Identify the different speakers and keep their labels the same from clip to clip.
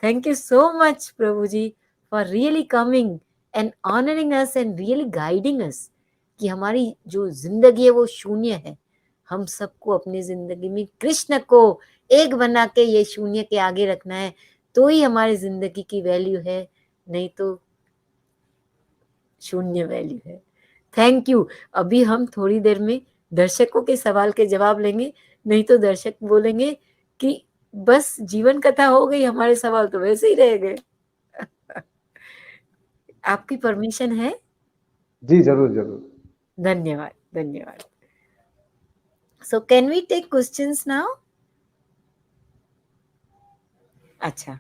Speaker 1: Thank you so much, Prabhuji, for really coming and honoring us and really guiding us कि हमारी जो जिंदगी है वो शून्य है। हम सबको अपनी जिंदगी में कृष्ण को एक बना के ये शून्य के आगे रखना है, तो ही हमारी जिंदगी की वैल्यू है, नहीं तो शून्य वैल्यू है। Thank you. अभी हम थोड़ी देर में दर्शकों के सवाल के जवाब लेंगे, नहीं तो दर्शक बोलेंगे कि बस जीवन कथा हो गई, हमारे सवाल तो वैसे ही रह गए। आपकी परमिशन है?
Speaker 2: जी जरूर जरूर।
Speaker 1: धन्यवाद, धन्यवाद। So can we take questions now? अच्छा,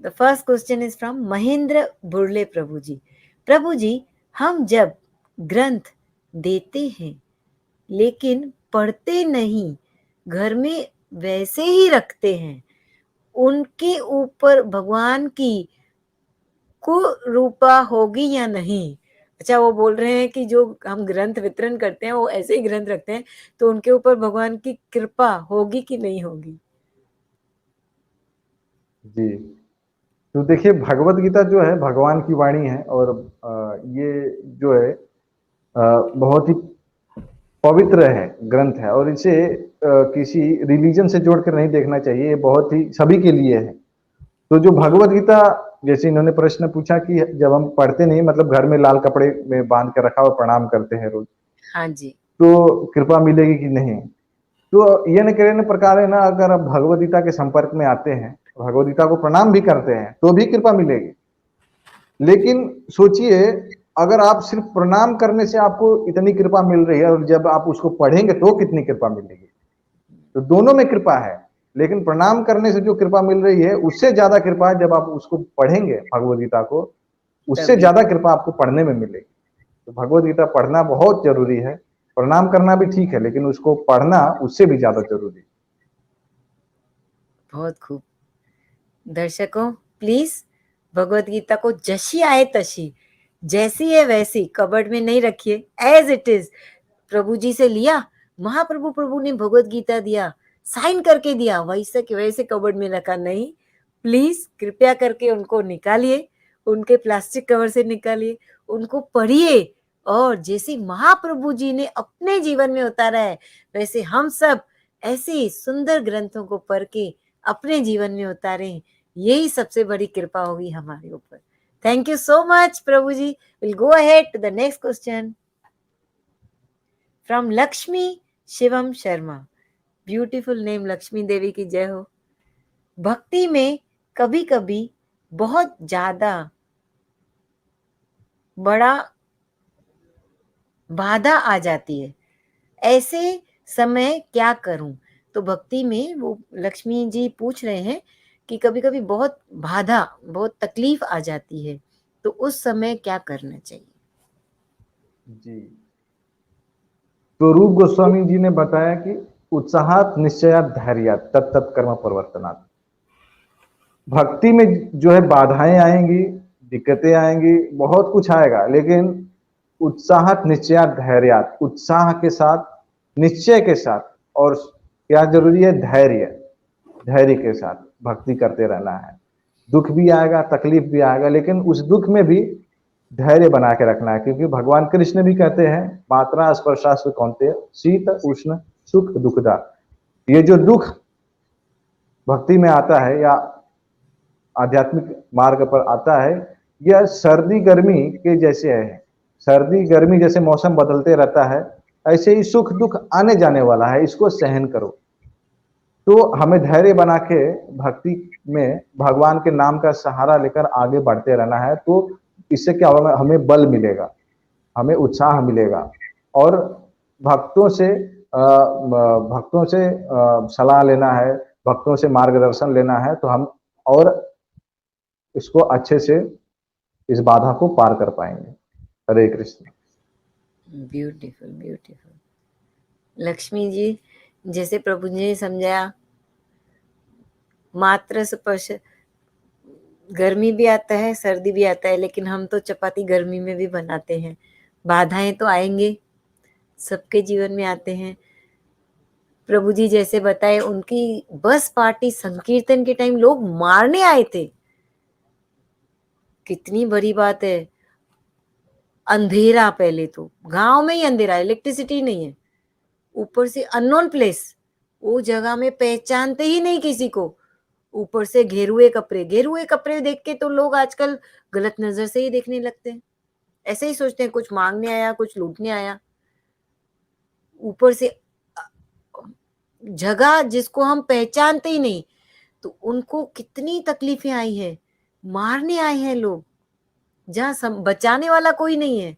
Speaker 1: the first question is from Mahendra Burle Prabhu ji. Prabhu ji, हम जब ग्रंथ देते हैं लेकिन पढ़ते नहीं, घर में वैसे ही रखते हैं, उनके ऊपर भगवान की कुरूपा होगी या नहीं? अच्छा, वो बोल रहे हैं कि जो हम ग्रंथ वितरण करते हैं वो ऐसे ही ग्रंथ रखते हैं, तो उनके ऊपर भगवान की कृपा होगी कि नहीं होगी?
Speaker 2: जी तो देखिए, भगवत गीता जो है भगवान की वाणी है, और ये जो है बहुत ही पवित्र है, ग्रंथ है, और इसे किसी रिलीजन से जोड़कर नहीं देखना चाहिए। ये बहुत ही सभी के लिए है। तो जो भगवत गीता, जैसे इन्होंने प्रश्न पूछा कि जब हम पढ़ते नहीं, मतलब घर में लाल कपड़े में बांध कर रखा और प्रणाम करते हैं रोज,
Speaker 1: हाँ जी।
Speaker 2: तो कृपा मिलेगी कि नहीं? तो ये न प्रकार है ना, अगर आप भगवत गीता के संपर्क में आते हैं, भगवत गीता को प्रणाम भी करते हैं, तो भी कृपा मिलेगी। लेकिन सोचिए, अगर आप सिर्फ प्रणाम करने से आपको इतनी कृपा मिल रही है, और जब आप उसको पढ़ेंगे तो कितनी कृपा मिलेगी? तो दोनों में कृपा है, लेकिन प्रणाम करने से जो कृपा मिल रही है उससे ज्यादा कृपा है जब आप उसको पढ़ेंगे भगवत गीता को, उससे
Speaker 1: तभी
Speaker 2: ज्यादा कृपा आपको पढ़ने में मिलेगी। तो भगवत गीता पढ़ना बहुत जरूरी है। प्रणाम करना भी ठीक है, लेकिन उसको पढ़ना उससे भी ज्यादा जरूरी है।
Speaker 1: बहुत खूब। दर्शकों, प्लीज भगवत गीता को जैसी आए तशी, जैसी है वैसी कबर्ड में नहीं रखिए, एज इट इज। प्रभु जी से लिया, महाप्रभु प्रभु ने भगवत गीता दिया, साइन करके दिया, वैसे के वैसे कबर्ड में रखा नहीं। प्लीज कृपया करके उनको निकालिए, उनके प्लास्टिक कवर से निकालिए, उनको पढ़िए, और जैसे महाप्रभु जी ने अपने जीवन में उतारा है, वैसे हम सब ऐसे सुंदर ग्रंथों को पढ़ के अपने जीवन में उतारें। यही सबसे बड़ी कृपा होगी हमारे ऊपर। Thank you so much Prabhu ji. Will go ahead to the next question from Lakshmi Shivam Sharma. Beautiful name, Lakshmi Devi की जय हो। भक्ति में कभी कभी बहुत ज्यादा बड़ा बाधा आ जाती है, ऐसे समय क्या करूं? तो भक्ति में वो लक्ष्मी जी पूछ रहे हैं कि कभी कभी बहुत बाधा, बहुत तकलीफ आ जाती है, तो उस समय क्या करना चाहिए?
Speaker 2: जी तो रूप गोस्वामी जी ने बताया कि उत्साहात निश्चयात धैर्यात तत्त कर्म परिवर्तनात्। भक्ति में जो है बाधाएं आएंगी, दिक्कतें आएंगी, बहुत कुछ आएगा, लेकिन उत्साहत निश्चयात धैर्यात, उत्साह के साथ, निश्चय के साथ, और क्या जरूरी है? धैर्य। धैर्य के साथ भक्ति करते रहना है। दुख भी आएगा, तकलीफ भी आएगा, लेकिन उस दुख में भी धैर्य बना के रखना है, क्योंकि भगवान कृष्ण भी कहते हैं, मात्रा स्पर्शास्त्र कौन्तेय शीत उष्ण सुख दुखदा। ये जो दुख भक्ति में आता है या आध्यात्मिक मार्ग पर आता है, यह सर्दी गर्मी के जैसे है। सर्दी गर्मी जैसे मौसम बदलते रहता है, ऐसे ही सुख दुख आने जाने वाला है, इसको सहन करो। तो हमें धैर्य बना के भक्ति में भगवान के नाम का सहारा लेकर आगे बढ़ते रहना है। तो इससे क्या होगा? हमें बल मिलेगा, हमें उत्साह मिलेगा, और भक्तों से सलाह लेना है, भक्तों से मार्गदर्शन लेना है, तो हम और इसको अच्छे से, इस बाधा को पार कर पाएंगे। हरे कृष्ण।
Speaker 1: Beautiful, beautiful. लक्ष्मी जी, जैसे प्रभु जी ने समझाया, मात्र स्पर्श, गर्मी भी आता है, सर्दी भी आता है, लेकिन हम तो चपाती गर्मी में भी बनाते हैं। बाधाएं तो आएंगे, सबके जीवन में आते हैं, प्रभु जी जैसे बताए, उनकी बस पार्टी संकीर्तन के टाइम लोग मारने आए थे। कितनी बड़ी बात है। अंधेरा, पहले तो गांव में ही अंधेरा, इलेक्ट्रिसिटी नहीं है, ऊपर से अननोन प्लेस, वो जगह में पहचानते ही नहीं किसी को, ऊपर से घेरुए कपड़े। घेरुए कपड़े देख के तो लोग आजकल गलत नजर से ही देखने लगते हैं, ऐसे ही सोचते हैं कुछ मांगने आया, कुछ लूटने आया। ऊपर से जगह जिसको हम पहचानते ही नहीं, तो उनको कितनी तकलीफें आई है, मारने आए हैं लोग, जहां बचाने वाला कोई नहीं है।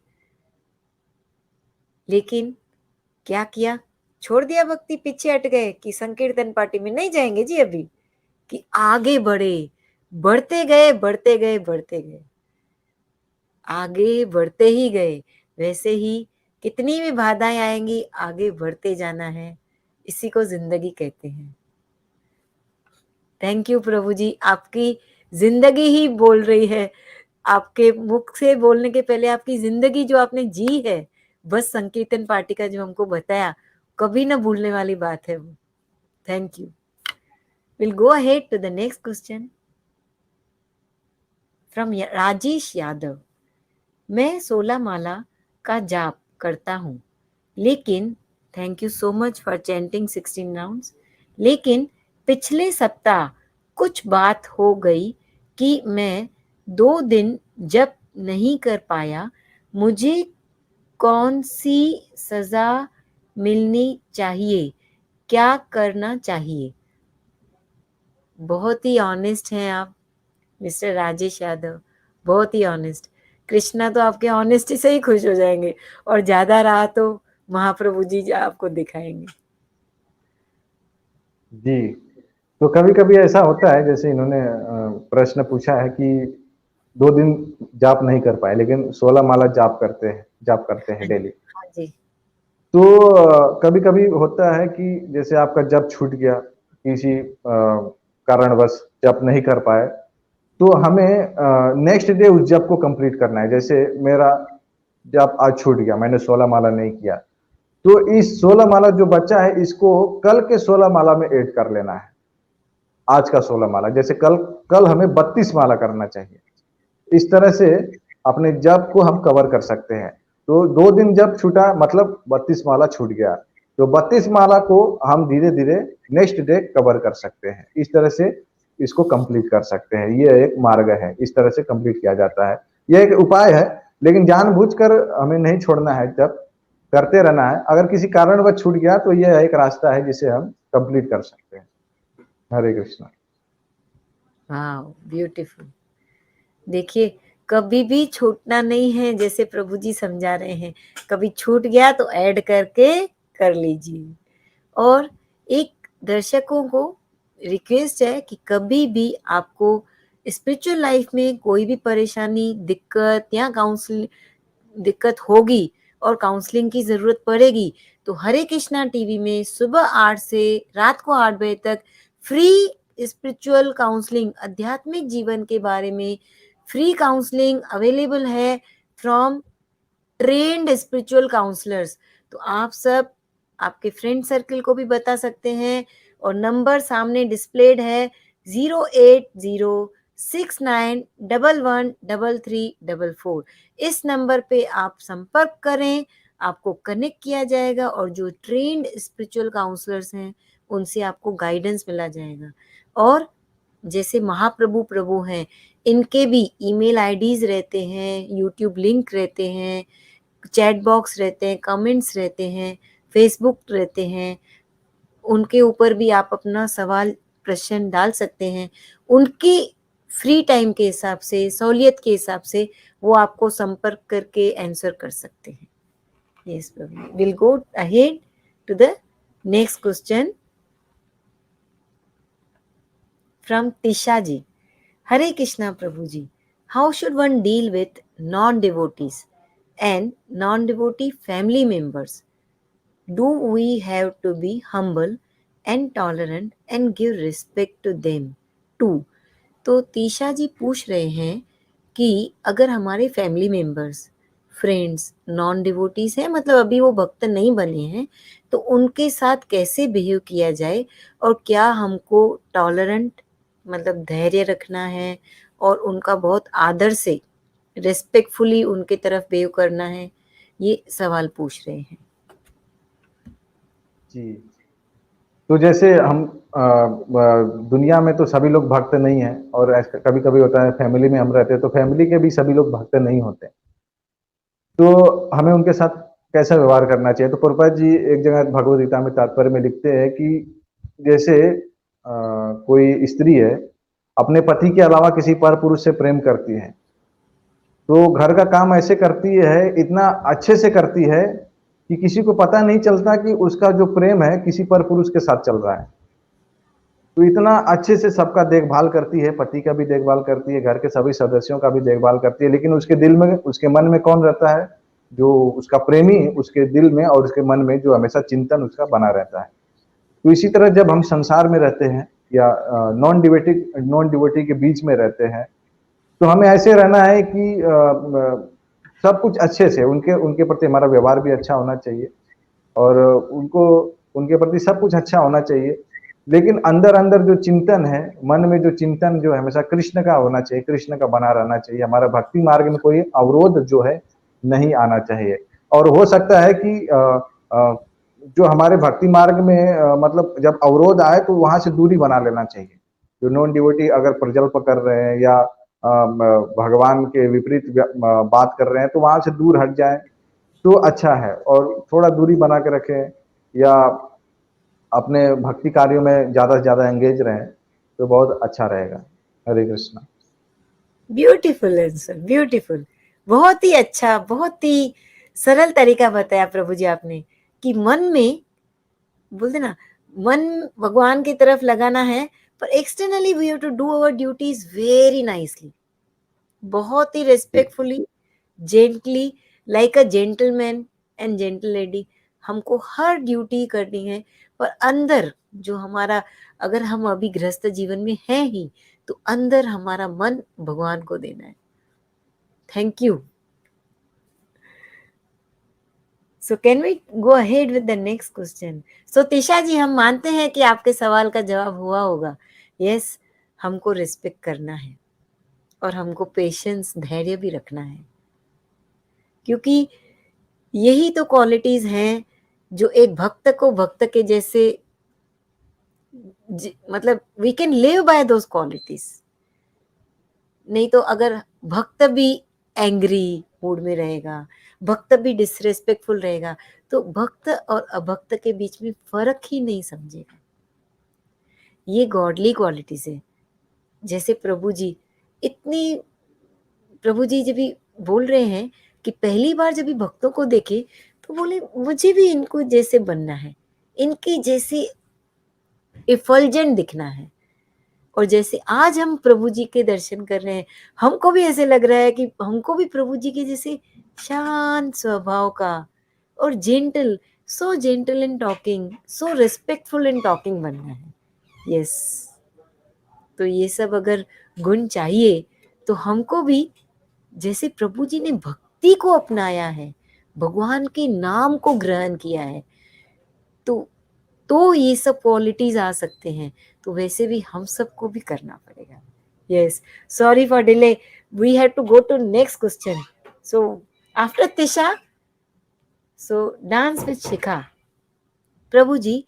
Speaker 1: लेकिन क्या किया, छोड़ दिया भक्ति, पीछे हट गए कि संकीर्तन पार्टी में नहीं जाएंगे जी अभी, कि आगे बढ़े, बढ़ते गए बढ़ते गए बढ़ते गए, आगे बढ़ते ही गए। वैसे ही कितनी भी बाधाएं आएंगी, आगे बढ़ते जाना है, इसी को जिंदगी कहते हैं। थैंक यू प्रभु जी, आपकी जिंदगी ही बोल रही है, आपके मुख से बोलने के पहले आपकी जिंदगी जो आपने जी है, बस संकीर्तन पार्टी का जो हमको बताया, कभी ना भूलने वाली बात है वो। Thank you. Will go ahead to the next question from Rajesh Yadav. मैं 16 माला का जाप करता हूँ, लेकिन thank you so much for chanting 16 rounds. लेकिन पिछले सप्ताह कुछ बात हो गई कि मैं 2 दिन जप नहीं कर पाया। मुझे कौन सी सजा मिलनी चाहिए, क्या करना चाहिए? बहुत ही ऑनेस्ट हैं आप मिस्टर राजेश यादव, बहुत ही ऑनेस्ट। कृष्णा तो आपके ऑनेस्टी से ही खुश हो जाएंगे, और ज्यादा रहा तो महाप्रभु जी आपको दिखाएंगे।
Speaker 2: जी, तो कभी कभी ऐसा होता है, जैसे इन्होंने प्रश्न पूछा है कि 2 दिन जाप नहीं कर पाए लेकिन 16 माला जाप करते हैं डेली।
Speaker 1: हाँ जी।
Speaker 2: तो कभी कभी होता है कि जैसे आपका जप छूट गया, किसी कारणवश जप नहीं कर पाए, तो हमें नेक्स्ट डे उस जप को कंप्लीट करना है। जैसे मेरा जप आज छूट गया, मैंने 16 माला नहीं किया, तो इस 16 माला जो बचा है इसको कल के 16 माला में ऐड कर लेना है। आज का 16 माला, जैसे कल कल हमें 32 माला करना चाहिए। इस तरह से अपने जप को हम कवर कर सकते हैं। तो 2 दिन जप छूटा मतलब 32 माला छूट गया, तो 32 माला को हम धीरे धीरे नेक्स्ट डे कवर कर सकते हैं। इस तरह से इसको कंप्लीट कर सकते हैं। ये एक मार्ग है, इस तरह से कंप्लीट किया जाता है। यह एक उपाय है, लेकिन जानबूझकर हमें नहीं छोड़ना है, जब करते रहना है। अगर किसी कारणवश छूट गया तो यह एक रास्ता है जिसे हम कंप्लीट कर सकते हैं। हरे कृष्णा।
Speaker 1: वाह, ब्यूटीफुल। देखिए, कभी भी छूटना नहीं है, जैसे प्रभु जी समझा रहे हैं, कभी छूट गया तो ऐड करके कर लीजिए। और एक दर्शकों को रिक्वेस्ट है कि कभी भी आपको स्पिरिचुअल लाइफ में कोई भी परेशानी, दिक्कत या दिक्कत होगी और काउंसलिंग की जरूरत पड़ेगी, तो हरे कृष्णा टीवी में सुबह 8 से रात को 8 बजे तक फ्री स्पिरिचुअल काउंसलिंग, आध्यात्मिक जीवन के बारे में फ्री काउंसलिंग अवेलेबल है फ्रॉम ट्रेन्ड स्पिरिचुअल काउंसलर्स। तो आप सब आपके फ्रेंड सर्कल को भी बता सकते हैं, और नंबर सामने डिस्प्लेड है 08069113344। इस नंबर पे आप संपर्क करें, आपको कनेक्ट किया जाएगा, और जो ट्रेन्ड स्पिरिचुअल काउंसलर्स हैं उनसे आपको गाइडेंस मिला जाएगा। और जैसे महाप्रभु प्रभु हैं, इनके भी ईमेल आईडीज रहते हैं, यूट्यूब लिंक रहते हैं, चैट बॉक्स रहते हैं, कमेंट्स रहते हैं, फेसबुक रहते हैं, उनके ऊपर भी आप अपना सवाल प्रश्न डाल सकते हैं। उनकी फ्री टाइम के हिसाब से, सहूलियत के हिसाब से वो आपको संपर्क करके आंसर कर सकते हैं। यस प्रभु, will go ahead to the next question from Tisha ji. Hare Krishna प्रभु जी, how should one deal with non devotees and non-devotee family members? Do we have to be humble and tolerant and give respect to them too? तो तीशा जी पूछ रहे हैं कि अगर हमारे family members, friends non devotees हैं, मतलब अभी वो भक्त नहीं बने हैं, तो उनके साथ कैसे बिहेव किया जाए और क्या हमको टॉलरेंट मतलब धैर्य रखना है और उनका बहुत आदर से रिस्पेक्टफुली उनके तरफ बिहेव करना है, ये सवाल पूछ रहे हैं।
Speaker 2: जी, तो जैसे हम दुनिया में तो सभी लोग भक्त नहीं है, और कभी कभी होता है फैमिली में हम रहते हैं तो फैमिली के भी सभी लोग भक्त नहीं होते, तो हमें उनके साथ कैसा व्यवहार करना चाहिए। तो प्रभुपाद जी एक जगह भगवद गीता में तात्पर्य में लिखते हैं कि जैसे कोई स्त्री है अपने पति के अलावा किसी पर पुरुष से प्रेम करती है, तो घर का काम ऐसे करती है, इतना अच्छे से करती है कि किसी को पता नहीं चलता कि उसका जो प्रेम है किसी पर पुरुष के साथ चल रहा है। तो इतना अच्छे से सबका देखभाल करती है, पति का भी देखभाल करती है, घर के सभी सदस्यों का भी देखभाल करती है, लेकिन उसके दिल में, उसके मन में कौन रहता है? जो उसका प्रेमी, उसके दिल में और उसके मन में जो हमेशा चिंतन उसका बना रहता है। तो इसी तरह जब हम संसार में रहते हैं या नॉन डिवोटी के बीच में रहते हैं, तो हमें ऐसे रहना है कि सब कुछ अच्छे से उनके उनके प्रति हमारा व्यवहार भी अच्छा होना चाहिए, और उनको उनके प्रति सब कुछ अच्छा होना चाहिए, लेकिन अंदर अंदर जो चिंतन है, मन में जो चिंतन जो है हमेशा कृष्ण का होना चाहिए, कृष्ण का बना रहना चाहिए। हमारा भक्ति मार्ग में कोई अवरोध जो है नहीं आना चाहिए। और हो सकता है कि जो हमारे भक्ति मार्ग में मतलब जब अवरोध आए तो वहां से दूरी बना लेना चाहिए। जो नॉन डिवोटी अगर प्रजल्प कर रहे हैं या भगवान के विपरीत बात कर रहे हैं, तो वहां से दूर हट जाए तो अच्छा है, और थोड़ा दूरी बना के रखें, या अपने भक्ति कार्यों में ज्यादा से ज्यादा एंगेज रहें तो बहुत अच्छा रहेगा। Hare Krishna.
Speaker 1: Beautiful answer, beautiful. बहुत ही अच्छा, बहुत ही सरल तरीका बताया प्रभु जी आपने कि मन में बोलते ना, मन भगवान की तरफ लगाना है, पर externally we have to do our duties very nicely, बहुत ही respectfully, gently, like a gentleman and gentle lady. हमको हर ड्यूटी करनी है, पर अंदर जो हमारा, अगर हम अभी गृहस्थ जीवन में हैं ही, तो अंदर हमारा मन भगवान को देना है। Thank you. So can we go ahead with the next question. So Tisha ji, हम मानते हैं कि आपके सवाल का जवाब हुआ होगा। यस, हमको रिस्पेक्ट करना है और हमको पेशेंस, धैर्य भी रखना है, क्योंकि यही तो क्वालिटीज हैं जो एक भक्त को भक्त के जैसे, मतलब we can live by those qualities. नहीं तो अगर भक्त भी एंग्री मूड में रहेगा, भक्त भी डिसरेस्पेक्टफुल रहेगा, तो भक्त और अभक्त के बीच में फर्क ही नहीं समझेगा। ये गॉडली क्वालिटीज है। जैसे प्रभु जी इतनी, प्रभु जी जब भी बोल रहे हैं कि पहली बार जब भी भक्तों को देखे तो बोले मुझे भी इनको जैसे बनना है, इनकी जैसी इफल्जेंट दिखना है। और जैसे आज हम प्रभु जी के दर्शन कर रहे हैं, हमको भी ऐसे लग रहा है कि हमको भी प्रभु जी के जैसे शांत स्वभाव का और gentle, so gentle in talking, so respectful in talking बनना है। यस, तो ये सब अगर गुण चाहिए तो हमको भी, जैसे प्रभु जी ने भक्ति को अपनाया है, भगवान के नाम को ग्रहण किया है, तो ये सब क्वालिटीज आ सकते हैं। तो वैसे भी हम सबको भी करना पड़ेगा। Yes, sorry for delay, we have to go to next question. So after Tisha, so dance with Shikha. Prabhu ji,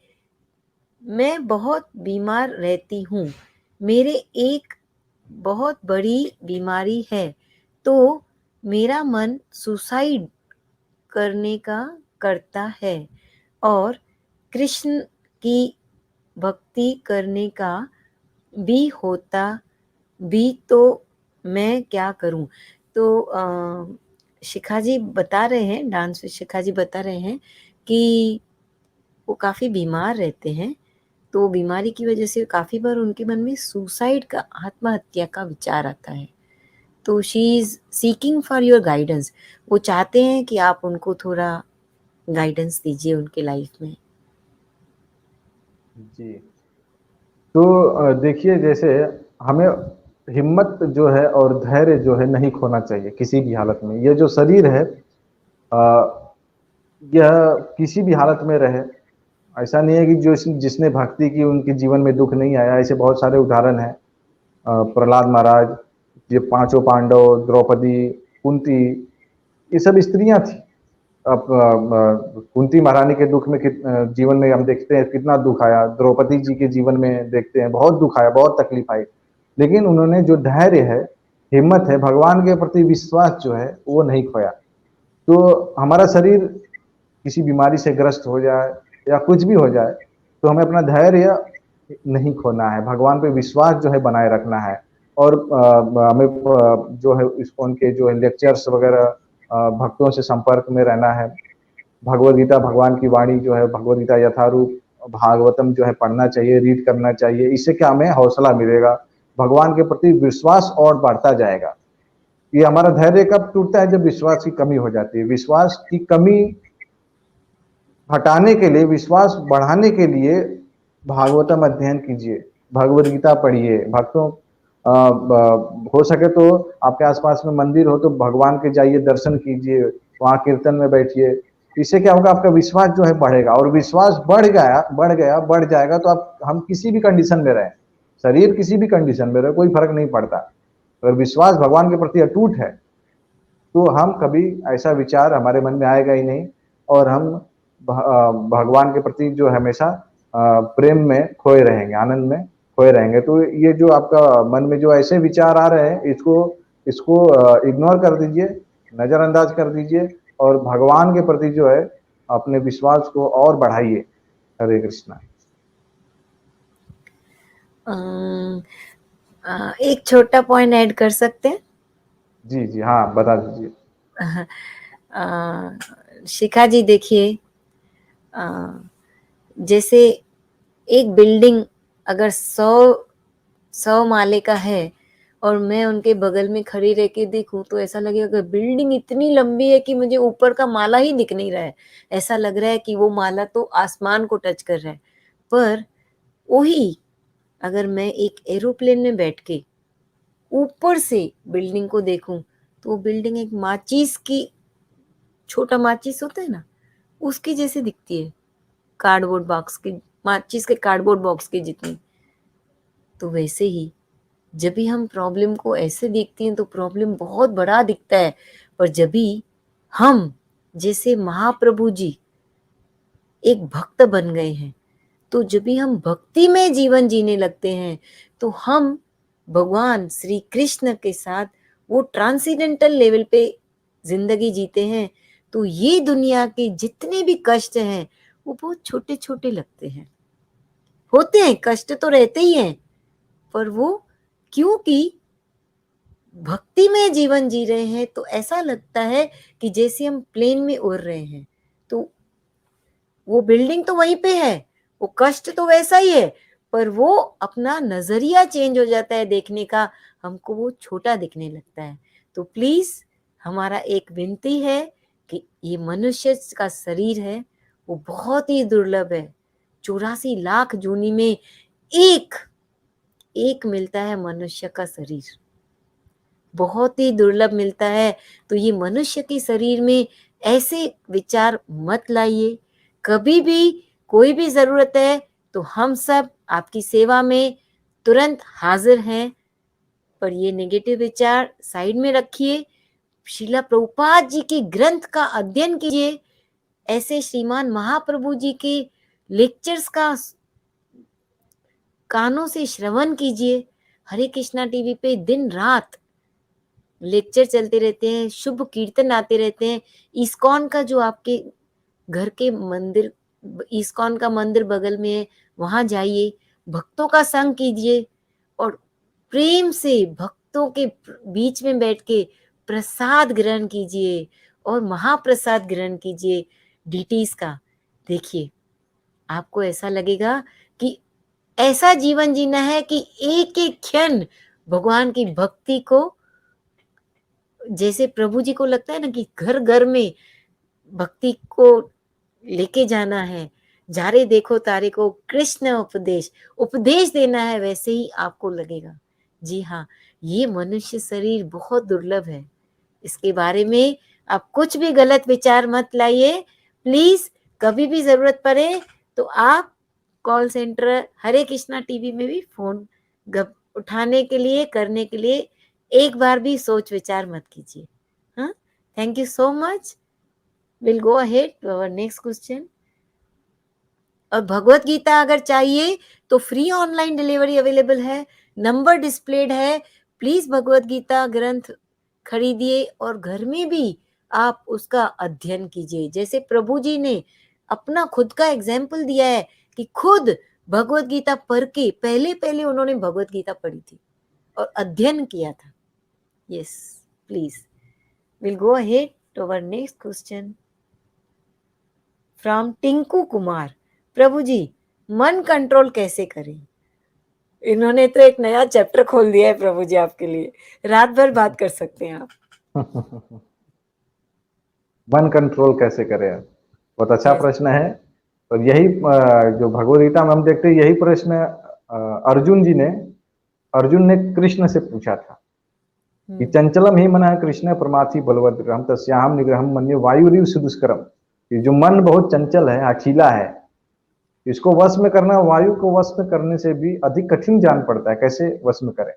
Speaker 1: मैं बहुत बीमार रहती हूँ, मेरे एक बहुत बड़ी बीमारी है, तो मेरा मन सुसाइड करने का करता है और कृष्ण की भक्ति करने का भी होता भी, तो मैं क्या करूं? तो शिखा जी बता रहे हैं, डांस विद शिखा जी बता रहे हैं कि वो काफ़ी बीमार रहते हैं, तो बीमारी की वजह से काफ़ी बार उनके मन में सुसाइड का, आत्महत्या का विचार आता है। तो she is seeking for your guidance. वो चाहते हैं कि आप उनको थोड़ा गाइडेंस दीजिए उनके लाइफ में।
Speaker 2: जी, तो देखिए, जैसे हमें हिम्मत जो है और धैर्य जो है नहीं खोना चाहिए किसी भी हालत में। ये जो शरीर है यह किसी भी हालत में रहे, ऐसा नहीं है कि जो जिसने भक्ति की उनके जीवन में दुख नहीं आया। ऐसे बहुत सारे उदाहरण हैं। प्रहलाद महाराज, ये पांचों पांडव, द्रौपदी, कुंती, ये सब स्त्रियां थी। अब कुंती महारानी के दुख में जीवन में हम देखते हैं कितना दुख आया। द्रौपदी जी के जीवन में देखते हैं बहुत दुख आया, बहुत तकलीफ आई, लेकिन उन्होंने जो धैर्य है, हिम्मत है, भगवान के प्रति विश्वास जो है वो नहीं खोया। तो हमारा शरीर किसी बीमारी से ग्रस्त हो जाए या कुछ भी हो जाए, तो हमें अपना धैर्य नहीं खोना है, भगवान पे विश्वास जो है बनाए रखना है। और हमें जो है इस्कॉन के जो है लेक्चर्स वगैरह, भक्तों से संपर्क में रहना है। भगवद गीता, भगवान की वाणी जो है, भगवद गीता यथारूप, भागवतम जो है पढ़ना चाहिए, रीड करना चाहिए। इससे क्या हमें हौसला मिलेगा, भगवान के प्रति विश्वास और बढ़ता जाएगा। ये हमारा धैर्य कब टूटता है, जब विश्वास की कमी हो जाती है। विश्वास की कमी हटाने के लिए, विश्वास बढ़ाने के लिए भागवतम अध्ययन कीजिए, भगवद गीता पढ़िए। भक्तों, हो सके तो आपके आसपास में मंदिर हो तो भगवान के जाइए, दर्शन कीजिए, वहां कीर्तन में बैठिए। इससे क्या होगा, आपका विश्वास जो है बढ़ेगा, और विश्वास बढ़ जाएगा तो आप, हम किसी भी कंडीशन में रहे, शरीर किसी भी कंडीशन में रहे, कोई फर्क नहीं पड़ता। अगर विश्वास भगवान के प्रति अटूट है तो हम कभी ऐसा विचार हमारे मन में आएगा ही नहीं, और हम भगवान के प्रति जो हमेशा प्रेम में खोए रहेंगे, आनंद में खोए रहेंगे। तो ये जो आपका मन में जो ऐसे विचार आ रहे हैं, इसको इसको इग्नोर कर दीजिए, नजरअंदाज कर दीजिए, और भगवान के प्रति जो है अपने विश्वास को और बढ़ाइए। हरे कृष्णा।
Speaker 1: एक छोटा पॉइंट ऐड कर सकते हैं?
Speaker 2: जी जी हाँ, बता दीजिए।
Speaker 1: शिखा जी, देखिए, जैसे एक बिल्डिंग अगर 100 माले का है और मैं उनके बगल में खड़ी रह के देखूं तो ऐसा लगेगा कि बिल्डिंग इतनी लंबी है कि मुझे ऊपर का माला ही दिख नहीं रहा है। ऐसा लग रहा है कि वो माला तो आसमान को टच कर रहा है। पर वही अगर मैं एक एरोप्लेन में बैठ के ऊपर से बिल्डिंग को देखूं तो वो बिल्डिंग एक माचिस की, छोटा माचिस होता है ना, उसकी जैसे दिखती है, कार्डबोर्ड बॉक्स की, माचिस के कार्डबोर्ड बॉक्स के जितनी। तो वैसे ही जब भी हम प्रॉब्लम को ऐसे देखते हैं तो प्रॉब्लम बहुत बड़ा दिखता है। पर जब भी हम जैसे महाप्रभु जी एक भक्त बन गए हैं, तो जब भी हम भक्ति में जीवन जीने लगते हैं तो हम भगवान श्री कृष्ण के साथ वो ट्रांसेंडेंटल लेवल पे जिंदगी जीते हैं। तो ये दुनिया के जितने भी कष्ट हैं वो बहुत छोटे छोटे लगते हैं। होते हैं कष्ट तो रहते ही हैं, पर वो क्योंकि भक्ति में जीवन जी रहे हैं तो ऐसा लगता है कि जैसे हम प्लेन में उड़ रहे हैं। तो वो बिल्डिंग तो वहीं पे है, वो कष्ट तो वैसा ही है, पर वो अपना नजरिया चेंज हो जाता है देखने का, हमको वो छोटा दिखने लगता है। तो प्लीज हमारा एक विनती है कि ये मनुष्य का शरीर है वो बहुत ही दुर्लभ है। 84 लाख जूनी में एक एक मिलता है मनुष्य का शरीर, बहुत ही दुर्लभ मिलता है। तो ये मनुष्य के शरीर में ऐसे विचार मत लाइए। कभी भी कोई भी जरूरत है तो हम सब आपकी सेवा में तुरंत हाजिर हैं। पर ये नेगेटिव विचार साइड में रखिए, श्रीला प्रभुपाद जी के ग्रंथ का अध्ययन कीजिए, ऐसे श्रीमान महाप्रभु जी के लेक्चर्स का कानों से श्रवण कीजिए। हरे कृष्णा टीवी पे दिन रात लेक्चर चलते रहते हैं, शुभ कीर्तन आते रहते हैं। इस्कॉन का जो आपके घर के मंदिर, इस्कॉन का मंदिर बगल में है, वहां जाइए, भक्तों का संग कीजिए और प्रेम से भक्तों के बीच में बैठ के प्रसाद ग्रहण कीजिए और महाप्रसाद ग्रहण कीजिए डीटीज का। देखिए, आपको ऐसा लगेगा कि ऐसा जीवन जीना है कि एक एक क्षण भगवान की भक्ति को, जैसे प्रभु जी को लगता है ना कि घर घर में भक्ति को लेके जाना है, जारे देखो तारे को कृष्ण उपदेश उपदेश देना है, वैसे ही आपको लगेगा। जी हाँ, ये मनुष्य शरीर बहुत दुर्लभ है, इसके बारे में आप कुछ भी गलत विचार मत लाइए प्लीज। कभी भी जरूरत पड़े तो आप कॉल सेंटर हरे कृष्णा टीवी में भी फोन उठाने के लिए, करने के लिए एक बार भी सोच विचार मत कीजिए। हाँ, thank you so much. Will go ahead to our next question. और भगवत गीता अगर चाहिए तो फ्री ऑनलाइन डिलीवरी अवेलेबल है, नंबर डिस्प्लेड है। प्लीज भगवत गीता ग्रंथ खरीदिए और घर में भी आप उसका अध्ययन कीजिए। जैसे प्रभु जी ने अपना खुद का एग्जाम्पल दिया है कि खुद भगवत गीता पढ़ के पहले पहले उन्होंने भगवत गीता पढ़ी थी और अध्ययन किया था। Yes, please will go ahead to our next question from Tinku Kumar. Prabhu ji, मन कंट्रोल कैसे करें? इन्होंने तो एक नया चैप्टर खोल दिया है प्रभु जी आपके लिए, रात भर बात कर सकते हैं आप।
Speaker 2: मन कंट्रोल कैसे करें? बहुत अच्छा
Speaker 1: Yes.
Speaker 2: प्रश्न है। और यही जो भगवद गीता में हम देखते हैं, यही प्रश्न अर्जुन ने कृष्ण से पूछा था कि चंचलम ही मन कृष्ण प्रमाथि बलवद्रहम तस्याहम निग्रहम मन्ये वायुरिव सुदुष्करम। ये जो मन बहुत चंचल है, अकेला है, इसको वश में करना वायु को वश में करने से भी अधिक कठिन जान पड़ता है। कैसे वश में करें?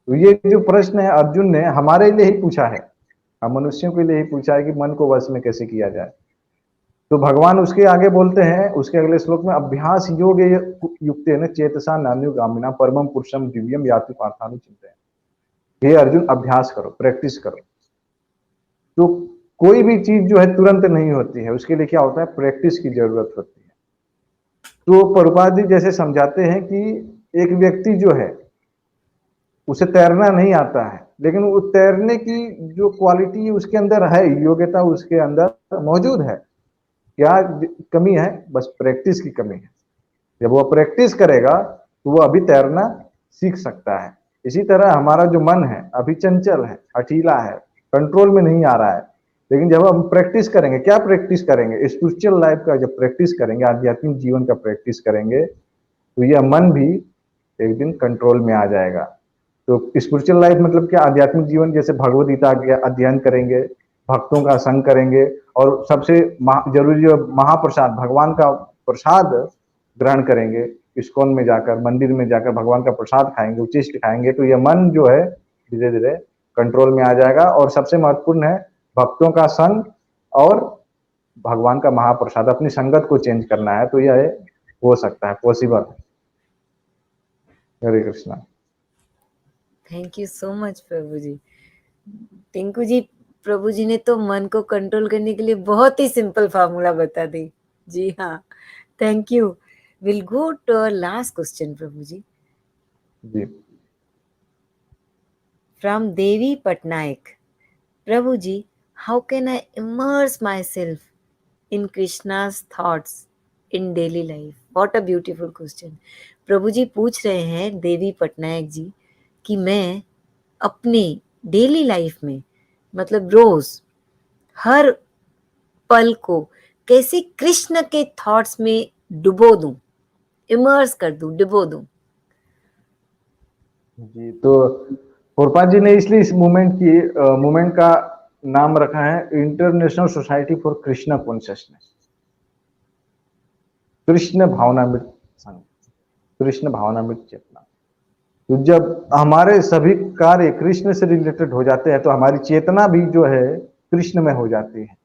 Speaker 2: तो ये जो प्रश्न है अर्जुन ने हमारे लिए ही पूछा है, हम मनुष्यों के लिए ही पूछा है कि मन को वश में कैसे किया जाए। तो भगवान उसके आगे बोलते हैं, उसके अगले श्लोक में, अभ्यास योग युक्तेन चेतसा नान्युगामिना परमम पुरुषम दिव्यम याति पार्थानु चिंतयन्। हे अर्जुन, अभ्यास करो, प्रैक्टिस करो। तो कोई भी चीज जो है तुरंत नहीं होती है, उसके लिए क्या होता है? प्रैक्टिस की जरूरत होती है। तो प्रभुपाद जी जैसे समझाते हैं कि एक व्यक्ति जो है उसे तैरना नहीं आता है, लेकिन वो तैरने की जो क्वालिटी उसके अंदर है, योग्यता उसके अंदर मौजूद है। क्या कमी है? बस प्रैक्टिस की कमी है। जब वो प्रैक्टिस करेगा तो वो अभी तैरना सीख सकता है। इसी तरह हमारा जो मन है अभी चंचल है, हठीला है, कंट्रोल में नहीं आ रहा है, लेकिन जब हम प्रैक्टिस करेंगे, क्या प्रैक्टिस करेंगे? स्पिरिचुअल लाइफ का जब प्रैक्टिस करेंगे, आध्यात्मिक जीवन का प्रैक्टिस करेंगे, तो यह मन भी एक दिन कंट्रोल में आ जाएगा। तो स्पिरिचुअल लाइफ मतलब क्या? आध्यात्मिक जीवन, जैसे भगवद गीता का अध्ययन करेंगे, भक्तों का संग करेंगे, और सबसे जरूरी जो महाप्रसाद, भगवान का प्रसाद ग्रहण करेंगे। इस्कॉन में जाकर, मंदिर में जाकर भगवान का प्रसाद खाएंगे, उचिष्ट खाएंगे, तो यह मन जो है धीरे धीरे कंट्रोल में आ जाएगा। और सबसे महत्वपूर्ण है भक्तों का संग और भगवान का महाप्रसाद। अपनी संगत को चेंज करना है तो यह हो सकता है, पॉसिबल है। Hare Krishna.
Speaker 1: Thank you so much Prabhu ji. Tinku ji, Prabhu ji ने तो मन को कंट्रोल करने के लिए बहुत ही सिंपल फार्मूला बता दी। जी हाँ, thank you. Will go to last question Prabhu ji
Speaker 2: ji.
Speaker 1: From Devi Patnaik. Prabhu ji, how can I immerse myself in Krishna's thoughts in daily life? What a beautiful question. Prabhu ji पूछ रहे हैं देवी पटनायक जी कि मैं अपने डेली लाइफ में, मतलब रोज हर पल को कैसे कृष्ण के थॉट्स में डुबो दूं, इमर्स कर दूं, डुबो दूं।
Speaker 2: जी, तो प्रभुपाद जी ने इसलिए इस मूवमेंट का नाम रखा है international society for Krishna consciousness, Krishna Bhavanamrita Sangh, Krishna भावनामृत चेतना। तो जब हमारे सभी कार्य कृष्ण से रिलेटेड हो जाते हैं तो हमारी चेतना भी जो है कृष्ण में हो जाती है।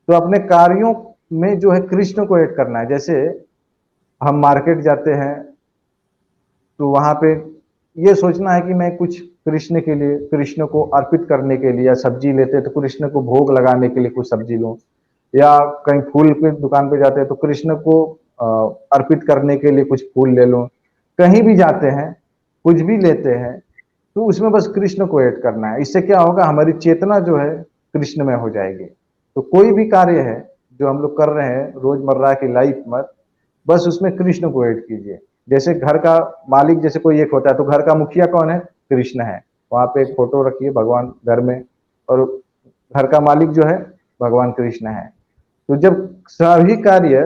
Speaker 2: तो अपने कार्यों में जो है कृष्ण को ऐड करना है। जैसे हम मार्केट जाते हैं तो वहां पे ये सोचना है कि मैं कुछ कृष्ण के लिए, कृष्ण को अर्पित करने के लिए, या सब्जी लेते हैं तो कृष्ण को भोग लगाने के लिए कुछ सब्जी लूं, या कहीं फूल की दुकान पे जाते हैं तो कृष्ण को अर्पित करने के लिए कुछ फूल ले लूं। कहीं भी जाते हैं, कुछ भी लेते हैं, तो उसमें बस कृष्ण को ऐड करना है। इससे क्या होगा? हमारी चेतना जो है कृष्ण में हो जाएगी। तो कोई भी कार्य है जो हम लोग कर रहे हैं रोजमर्रा की लाइफ में, बस उसमें कृष्ण को ऐड कीजिए। जैसे घर का मालिक जैसे कोई एक होता है, तो घर का मुखिया कौन है? कृष्ण है। वहां पे एक फोटो रखिए भगवान घर में, और घर का मालिक जो है भगवान कृष्ण है। तो जब सभी कार्य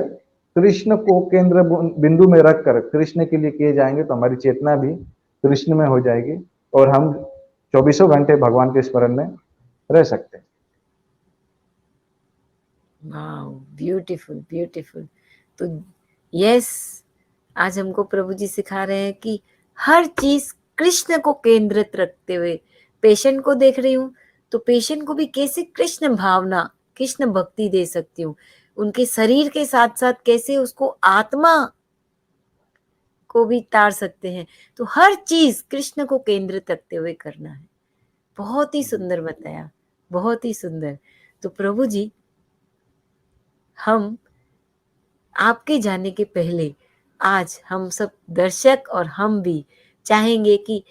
Speaker 2: कृष्ण को केंद्र बिंदु में रखकर कृष्ण के लिए किए जाएंगे तो हमारी चेतना भी कृष्ण में हो जाएगी और हम चौबीसों घंटे भगवान के स्मरण में रह सकते हैं।
Speaker 1: Wow, beautiful beautiful. तो यस, आज हमको प्रभु जी सिखा रहे हैं कि हर चीज कृष्ण को केंद्रित रखते हुए, पेशेंट को देख रही हूँ तो पेशेंट को भी कैसे कृष्ण भावना, कृष्ण भक्ति दे सकती हूँ, उनके शरीर के साथ साथ कैसे उसको आत्मा को भी तार सकते हैं। तो हर चीज कृष्ण को केंद्रित रखते हुए करना है। बहुत ही सुंदर बताया, बहुत ही सुंदर। तो प्रभु जी, हम आपके जाने के पहले आज हम सब दर्शक और हम भी चाहेंगे कि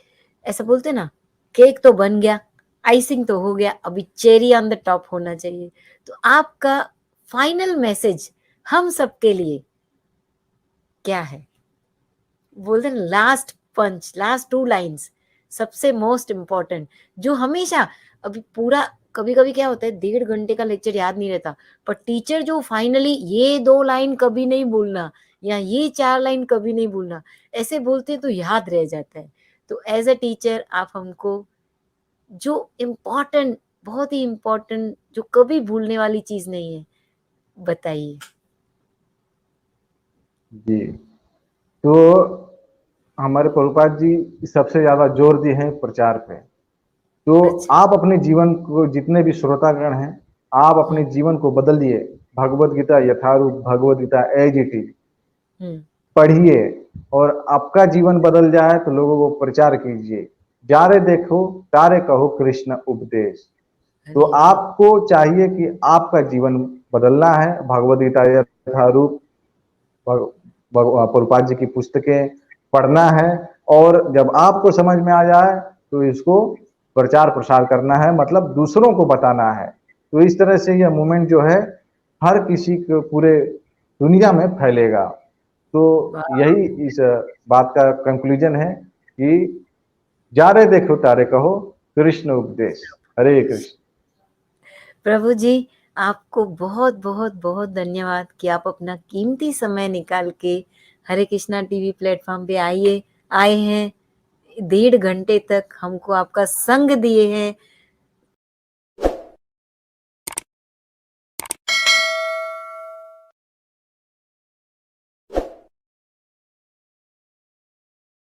Speaker 1: ऐसा बोलते ना, केक तो बन गया, आइसिंग तो हो गया, अभी चेरी ऑन द टॉप होना चाहिए। तो आपका फाइनल मैसेज हम सबके लिए क्या है? बोलते हैं लास्ट पंच, लास्ट 2 लाइन्स, सबसे मोस्ट इम्पोर्टेंट, जो हमेशा, अभी पूरा, कभी कभी क्या होता है 1.5 घंटे का लेक्चर याद नहीं रहता, पर टीचर जो फाइनली ये 2 लाइन कभी नहीं भूलना या ये 4 लाइन कभी नहीं भूलना, ऐसे बोलते हैं तो याद रह जाता है। तो एज अ टीचर आप हमको जो इम्पोर्टेंट, बहुत ही इम्पोर्टेंट, जो कभी भूलने वाली चीज नहीं है, बताइए।
Speaker 2: जी, तो हमारे प्रभुपाद जी सबसे ज्यादा जोर दिए हैं प्रचार पे। तो
Speaker 1: अच्छा।
Speaker 2: आप अपने जीवन को, जितने भी श्रोतागण हैं, आप अपने
Speaker 1: हम्म।
Speaker 2: जीवन को बदलिए। भगवत गीता यथारूप, Bhagavad Gita as it is
Speaker 1: हम्म।
Speaker 2: पढ़िए, और आपका जीवन बदल जाए तो लोगों को प्रचार कीजिए। जारे देखो तारे कहो कृष्ण उपदेश। तो
Speaker 1: अरे वाह।
Speaker 2: आपको चाहिए कि आपका जीवन बदलना है, भगवत गीता यथारूप, प्रभुपाद जी की पुस्तकें पढ़ना है, और जब आपको समझ में आ जाए तो इसको प्रचार प्रसार करना है, मतलब दूसरों को बताना है। तो इस तरह से यह मूवमेंट जो है हर किसी को पूरे दुनिया में फैलेगा। तो
Speaker 1: वाह।
Speaker 2: यही इस बात का कंक्लूजन है कि जा रहे देखो तारे कहो कृष्ण उपदेश। हरे कृष्ण।
Speaker 1: प्रभु जी, आपको बहुत बहुत बहुत धन्यवाद कि आप अपना कीमती समय निकाल के हरे कृष्णा टीवी प्लेटफॉर्म पे आए हैं। 1.5 घंटे तक हमको आपका संग दिए हैं,